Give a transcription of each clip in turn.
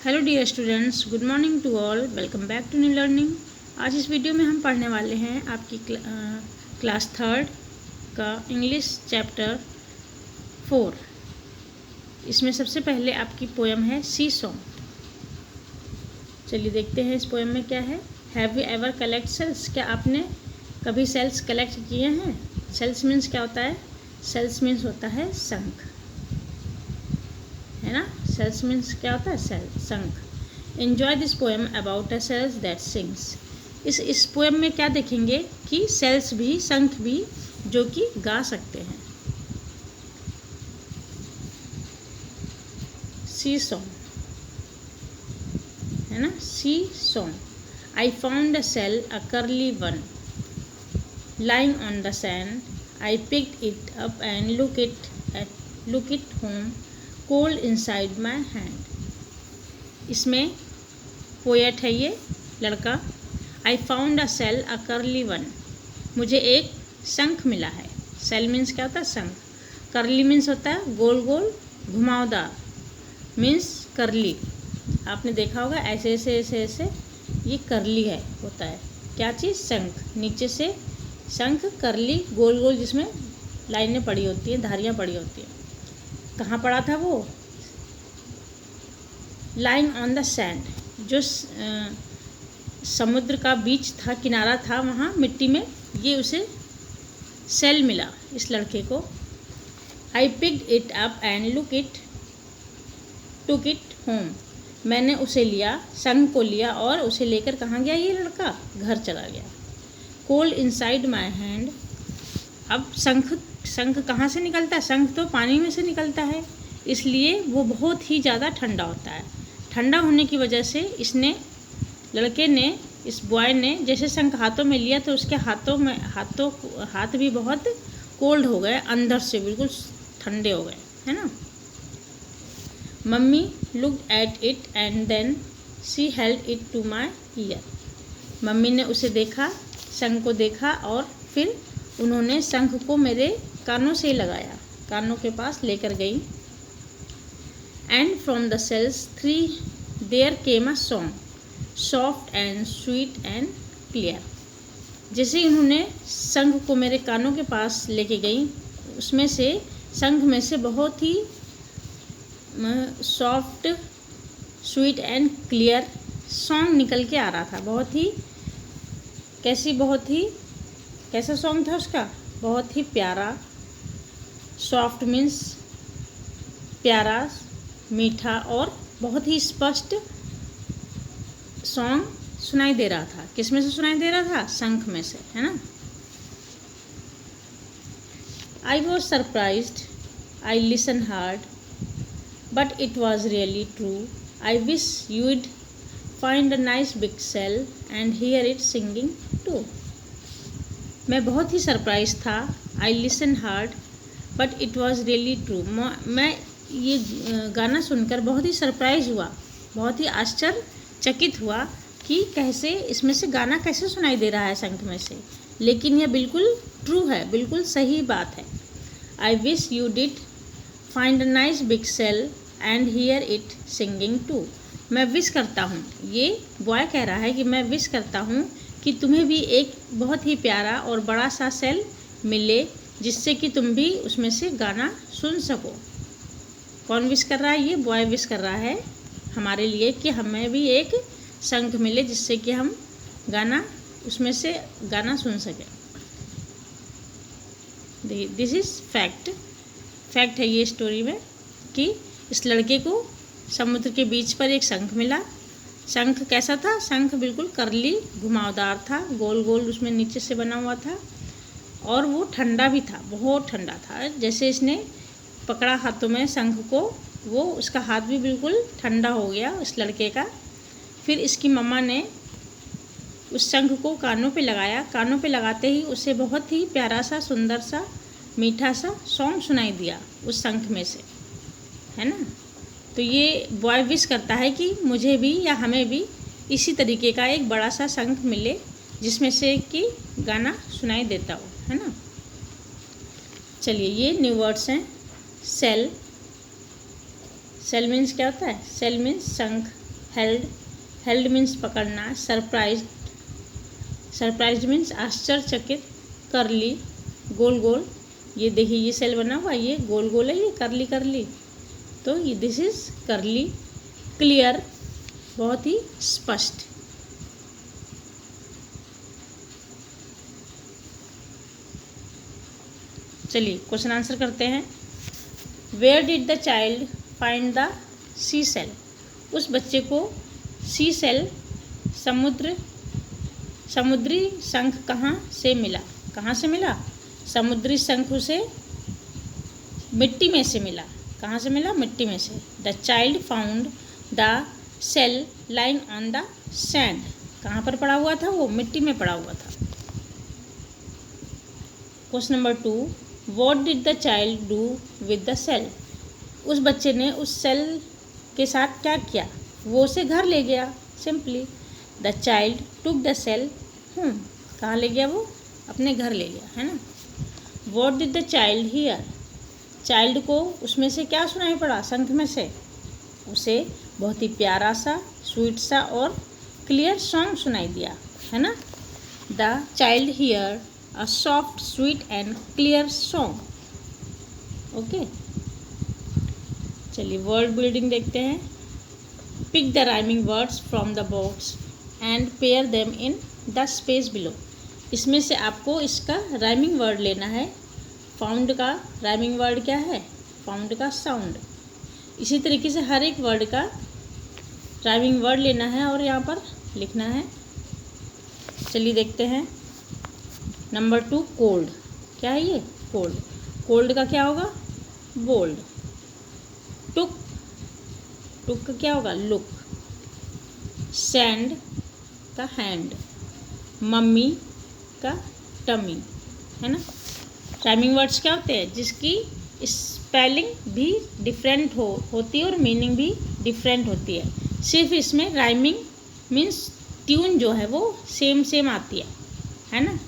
Hello dear students, good morning to all. Welcome back to new learning. आज इस video में हम पढ़ने वाले हैं आपकी क्लास थर्ड का इंग्लिश चैप्टर 4। इसमें सबसे पहले आपकी पोएम है सी सॉन्ग। चलिए देखते हैं इस पोएम में क्या है। Have you ever collect shells? क्या आपने कभी सेल्स कलेक्ट किए हैं? सेल्स मीन्स क्या होता है? सेल्स मीन्स होता है शंख, है ना। सेल्स मीन्स क्या होता है? शंख। Enjoy this poem about a shell that sings. इस पोएम में क्या देखेंगे कि सेल्स भी, शंख भी जो कि गा सकते हैं। सी सॉन्ग, है ना। Sea song. I found a shell, a curly one, lying on the sand. I picked it up and look it home, cold inside my hand. इसमें पोएट है ये लड़का। I found a shell, a curly one. मुझे एक शंख मिला है। Cell means क्या होता है? शंख। कर्ली मीन्स होता है गोल गोल घुमावदार, मीन्स कर्ली। आपने देखा होगा ऐसे ऐसे ऐसे ऐसे, ये कर्ली है, होता है क्या चीज़? शंख। नीचे से शंख, कर्ली, गोल गोल, जिसमें लाइनें पड़ी होती हैं, धारियाँ पड़ी होती हैं। कहाँ पड़ा था वो? लाइंग ऑन द सैंड, जो समुद्र का बीच था, किनारा था, वहाँ मिट्टी में ये उसे सेल मिला इस लड़के को। I picked it up and took it home. मैंने उसे लिया, शंख को लिया और उसे लेकर कहाँ गया ये लड़का? घर चला गया। Cold inside my hand. अब शंख कहाँ से निकलता है? शंख तो पानी में से निकलता है, इसलिए वो बहुत ही ज़्यादा ठंडा होता है। ठंडा होने की वजह से लड़के ने, इस बॉय ने जैसे शंख हाथों में लिया तो उसके हाथ भी बहुत कोल्ड हो गए, अंदर से बिल्कुल ठंडे हो गए, है ना। Mummy looked at it and then she held it to my ear. Mummy ने उसे देखा, शंख को देखा, और फिर उन्होंने शंख को मेरे कानों से लगाया, कानों के पास लेकर गई। And from the shell three there came a song, soft and sweet and clear. जैसे ही उन्होंने शंख को मेरे कानों के पास लेके गई, उसमें से, शंख में से बहुत ही soft, sweet and clear song निकल के आ रहा था। बहुत ही कैसा सॉन्ग था उसका? बहुत ही प्यारा। सॉफ्ट मीन्स प्यारा, मीठा, और बहुत ही स्पष्ट सॉन्ग सुनाई दे रहा था। किस में से सुनाई दे रहा था? शंख में से, है ना। I was surprised, I listen hard, but it was really true. I wish you'd find a nice big shell and hear it singing too. मैं बहुत ही सरप्राइज था। I listen hard but it was really true. मैं ये गाना सुनकर बहुत ही सरप्राइज हुआ, बहुत ही आश्चर्यचकित हुआ कि कैसे इसमें से गाना कैसे सुनाई दे रहा है शंख में से, लेकिन यह बिल्कुल ट्रू है, बिल्कुल सही बात है। I wish you did find a nice big shell and hear it singing too. मैं विश करता हूँ, ये बॉय कह रहा है कि मैं विश करता हूँ कि तुम्हें भी एक बहुत ही प्यारा और बड़ा सा सेल मिले, जिससे कि तुम भी उसमें से गाना सुन सको। कौन विश कर रहा है? ये बॉय विश कर रहा है हमारे लिए कि हमें भी एक शंख मिले, जिससे कि हम उसमें से गाना सुन सकें। दिस इज़ फैक्ट है ये स्टोरी में, कि इस लड़के को समुद्र के बीच पर एक शंख मिला। शंख कैसा था? शंख बिल्कुल कर्ली, घुमावदार था, गोल गोल उसमें नीचे से बना हुआ था, और वो ठंडा भी था, बहुत ठंडा था। जैसे इसने पकड़ा हाथों में शंख को, वो उसका हाथ भी बिल्कुल ठंडा हो गया उस लड़के का। फिर इसकी मम्मा ने उस शंख को कानों पे लगाया। कानों पे लगाते ही उसे बहुत ही प्यारा सा, सुंदर सा, मीठा सा सॉन्ग सुनाई दिया उस शंख में से, है ना। तो ये बॉय विश करता है कि मुझे भी या हमें भी इसी तरीके का एक बड़ा सा शंख मिले, जिसमें से कि गाना सुनाई देता हो, है ना। चलिए, ये न्यू वर्ड्स हैं। सेल मीन्स क्या होता है? सेल मीन्स शंख, हेल्ड, हेल्ड मीन्स पकड़ना, सरप्राइज्ड, सरप्राइज्ड मीन्स आश्चर्यचकित, करली, गोल गोल, ये देखिए ये सेल बना हुआ, ये गोल गोल है, ये करली करली, तो ये दिस इज करली, क्लियर, बहुत ही स्पष्ट। चलिए क्वेश्चन आंसर करते हैं। Where did the child find the sea shell? उस बच्चे को सी सेल, समुद्री शंख कहाँ से मिला? कहाँ से मिला? समुद्री शंख उसे मिट्टी में से मिला। कहाँ से मिला? मिट्टी में से। The child found the shell lying on the sand. कहाँ पर पड़ा हुआ था वो? मिट्टी में पड़ा हुआ था। Question number 2, what did the child do with the shell? उस बच्चे ने उस सेल के साथ क्या किया? वो उसे घर ले गया। Simply the child took the shell home. कहाँ ले गया वो? अपने घर ले गया, है ना। What did the child here? Child को उसमें से क्या सुनाई पड़ा? शंख में से उसे बहुत ही प्यारा सा, स्वीट सा और क्लियर सॉन्ग सुनाई दिया, है ना। The child hear a soft, sweet and clear song. Okay, चलिए वर्ड बिल्डिंग देखते हैं। Pick the rhyming words from the box and pair them in the space below. इसमें से आपको इसका राइमिंग वर्ड लेना है। फाउंड का राइमिंग वर्ड क्या है? फाउंड का साउंड। इसी तरीके से हर एक वर्ड का राइमिंग वर्ड लेना है और यहाँ पर लिखना है। चलिए देखते हैं। Number 2, cold. क्या है ये? कोल्ड। कोल्ड का क्या होगा? बोल्ड। टुक, टुक का क्या होगा? लुक। सैंड का हैंड। मम्मी का टमी, है ना। राइमिंग वर्ड्स क्या होते हैं? जिसकी स्पेलिंग भी डिफरेंट होती है और मीनिंग भी डिफरेंट होती है। सिर्फ इसमें राइमिंग मीन्स ट्यून जो है वो सेम आती है ना।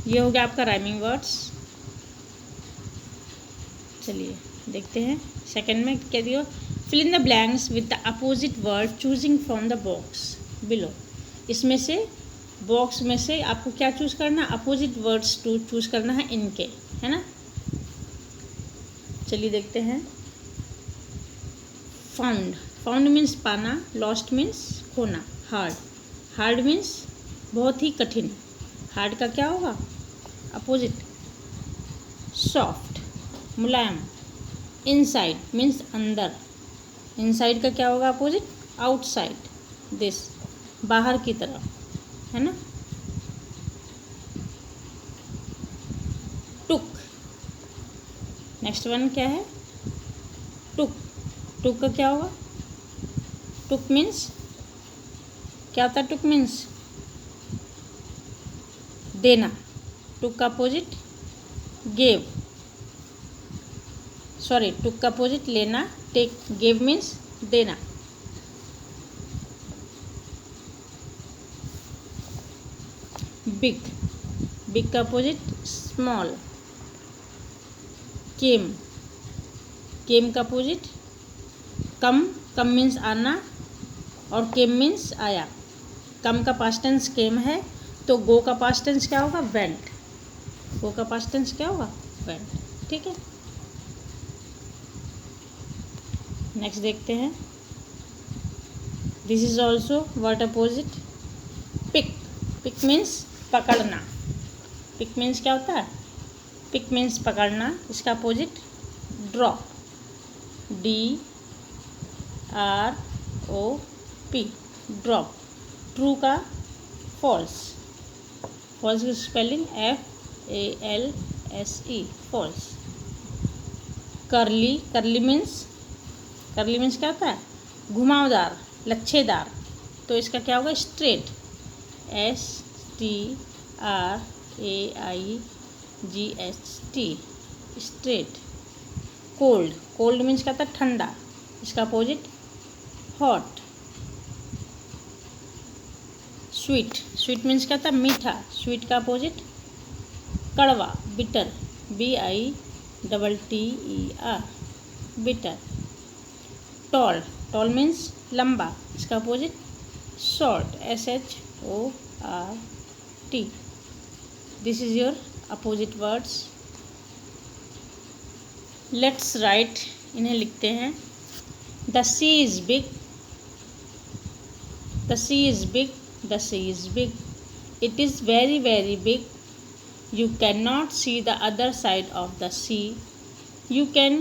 ये हो गया आपका राइमिंग वर्ड्स। चलिए देखते हैं सेकंड में क्या दिया। Fill in the blanks with the opposite word choosing from the box below. इसमें से बॉक्स में से आपको क्या चूज़ करना? अपोजिट वर्ड्स टू चूज़ करना है इनके, है ना। चलिए देखते हैं। फाउंड, फाउंड मीन्स पाना, लॉस्ट मीन्स खोना, हार्ड, हार्ड मीन्स बहुत ही कठिन। हार्ड का क्या होगा? अपोजिट। सॉफ्ट, मुलायम। इनसाइड मीन्स अंदर, इनसाइड का क्या होगा? अपोजिट। आउटसाइड, दिस, बाहर की तरफ, है ना। टुक, नेक्स्ट वन क्या है? टुक, टुक का क्या होगा? टुक मीन्स क्या होता है? टुक मीन्स देना। टुक का अपोजिट गेव, सॉरी, टुक का अपोजिट लेना, टेक। गेव मीन्स देना। बिग, बिग का अपोजिट स्मॉल। केम, केम का अपोजिट कम, कम मीन्स आना और केम मीन्स आया। कम का पास्ट टेंस केम है, तो गो का पास्ट टेंस क्या होगा? वेंट। गो का पास्ट टेंस क्या होगा? वेंट, ठीक है। नेक्स्ट देखते हैं। This is also word opposite. Pick, pick means पकड़ना। पिक मीन्स क्या होता है? पिक मीन्स पकड़ना। इसका opposite drop, DROP, drop. True का फॉल्स, फॉल्स की spelling FALSE, false. Curly, curly means, करली मीन्स क्या होता है? घुमावदार, लच्छेदार, तो इसका क्या होगा? Straight, STRAIGHT, straight. Cold, cold means क्या होता है? ठंडा, इसका opposite hot. Sweet, sweet means क्या होता है? मीठा, स्वीट का अपोजिट कड़वा, bitter, BITTER, bitter. Tall, tall means लंबा, इसका opposite short, SHORT. This is your opposite words. Let's write, इन्हें लिखते हैं. The sea is big, the sea is big, the sea is big. It is very very big. You cannot see the other side of the sea. You can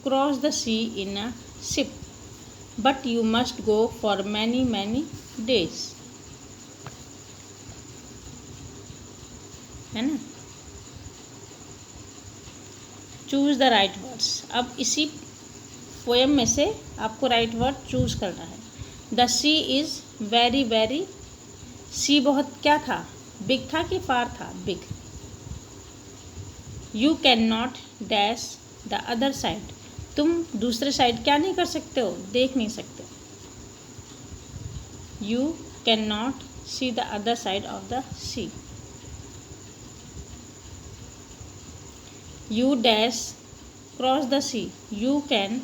cross the sea in a ship, but you must go for many many days. है ना. Choose the right words. अब इसी poem में से आपको right word choose करना है. The sea is very very. Sea बहुत क्या था, बिग था कि फार था, big. You can not dash the other side. तुम दूसरे साइड क्या नहीं कर सकते हो, देख नहीं सकते. You can not see the other side of the sea. You dash cross the sea. You can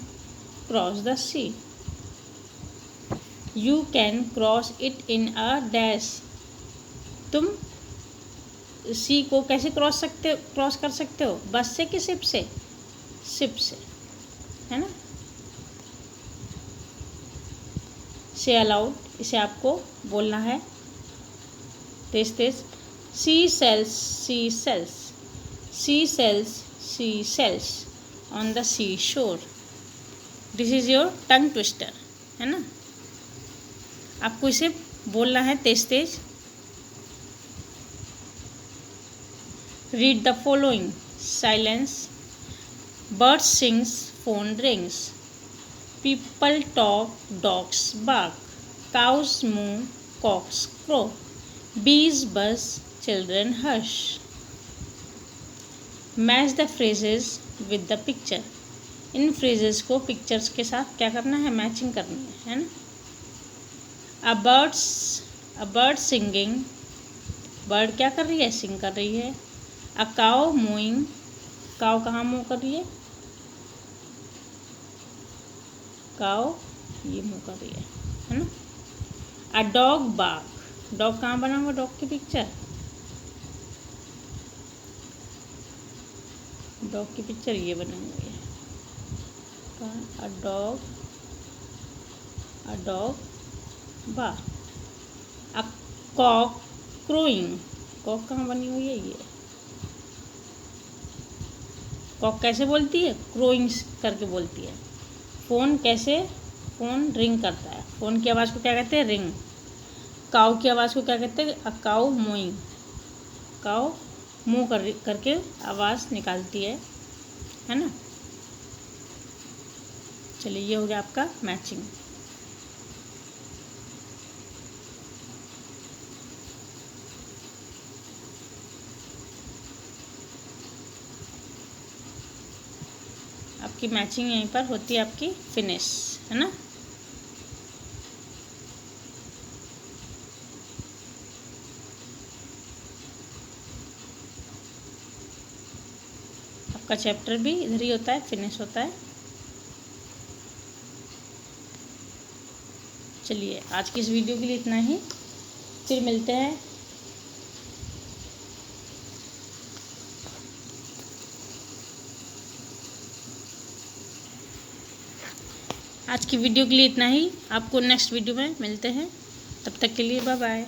cross the sea. You can cross it in a dash. तुम सी को कैसे क्रॉस कर सकते हो, बस से कि शिप से, शिप से, है ना. से अलाउड, इसे आपको बोलना है तेज तेज. Sea shells, sea shells, sea shells, sea shells on the sea shore. This is your tongue twister, है ना. आपको इसे बोलना है तेज तेज. Read the following. Silence. Birds sings, phone rings. People talk, dogs bark. Cows moo, cocks crow. Bees buzz, children hush. Match the phrases with the picture. In phrases को pictures के साथ क्या करना है, मैचिंग करनी है ना. A bird singing. बर्ड क्या कर रही है, सिंग कर रही है. A cow mooing. काउ कहाँ मूव कर रही है, काउ ये मूव कर रही है ना. अ डॉग बार्क. डॉग कहाँ बना हुआ, डॉग की पिक्चर, डॉग की पिक्चर ये बनी हुई है. A dog bark. A cock crowing. Cock कहाँ बनी हुई है, ये कॉक कैसे बोलती है, क्रोइंग करके बोलती है. फ़ोन कैसे, फ़ोन रिंग करता है, फ़ोन की आवाज़ को क्या कहते हैं, रिंग. काऊ की आवाज़ को क्या कहते हैं, अ काऊ मूइंग. काऊ मुँह करके आवाज़ निकालती है ना. चलिए, ये हो गया आपका मैचिंग. आपकी मैचिंग यहीं पर होती है, आपकी फिनिश, है ना. आपका चैप्टर भी इधर ही होता है, फिनिश होता है. चलिए, आज की इस वीडियो के लिए इतना ही. फिर मिलते हैं. आज की वीडियो के लिए इतना ही. आपको नेक्स्ट वीडियो में मिलते हैं. तब तक के लिए बाय बाय.